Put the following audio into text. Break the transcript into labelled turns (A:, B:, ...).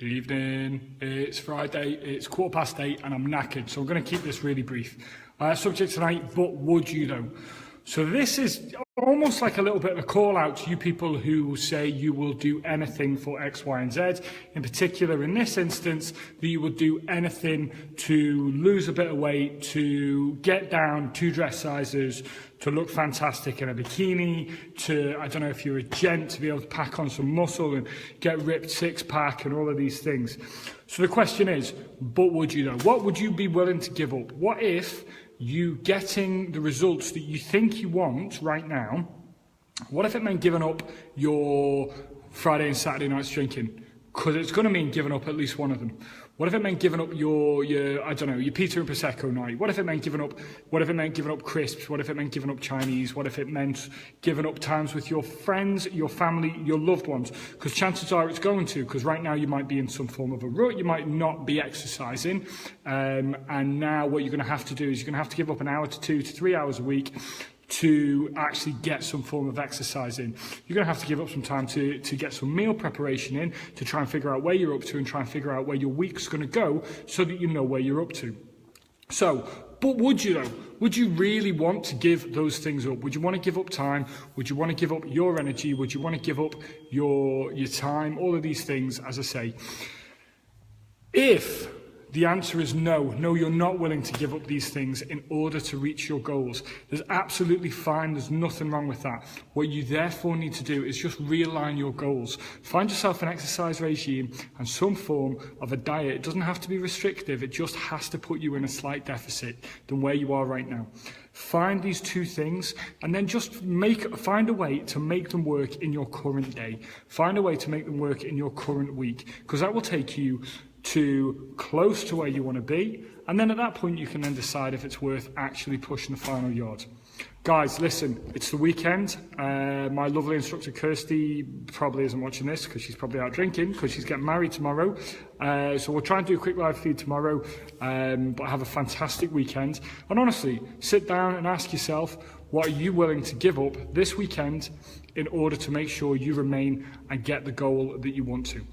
A: Evening, it's Friday, it's 8:15 and I'm knackered, so I'm going to keep this really brief. Subject tonight, but would you though? So this is almost like a little bit of a call out to you people who say you will do anything for X, Y and Z. In particular, in this instance, that you would do anything to lose a bit of weight, to get down 2 dress sizes, to look fantastic in a bikini, to, I don't know if you're a gent, to be able to pack on some muscle and get ripped 6-pack and all of these things. So the question is, but would you though? What would you be willing to give up? What if you getting the results that you think you want right now, what if it meant giving up your Friday and Saturday nights drinking? Because it's going to mean giving up at least one of them. What if it meant giving up your I don't know, your pizza and Prosecco night? What if it meant giving up crisps? What if it meant giving up Chinese? What if it meant giving up times with your friends, your family, your loved ones? Because chances are it's going to, because right now you might be in some form of a rut, you might not be exercising, and now what you're going to have to do is you're going to have to give up an hour to 2 to 3 hours a week to actually get some form of exercise in. You're going to have to give up some time to get some meal preparation in, to try and figure out where you're up to and try and figure out where your week's going to go so that you know where you're up to. So, but would you though? Would you really want to give those things up? Would you want to give up time? Would you want to give up your energy? Would you want to give up your time? All of these things, as I say. If the answer is no, you're not willing to give up these things in order to reach your goals, there's absolutely fine, there's nothing wrong with that. What you therefore need to do is just realign your goals. Find yourself an exercise regime and some form of a diet. It doesn't have to be restrictive, it just has to put you in a slight deficit than where you are right now. Find these 2 things and then just find a way to make them work in your current day. Find a way to make them work in your current week, because that will take you to close to where you want to be, and then at that point you can then decide if it's worth actually pushing the final yard. Guys, listen, it's the weekend. My lovely instructor Kirsty probably isn't watching this because she's probably out drinking because she's getting married tomorrow. So we'll try and do a quick live feed tomorrow, but have a fantastic weekend. And honestly, sit down and ask yourself, what are you willing to give up this weekend in order to make sure you remain and get the goal that you want to?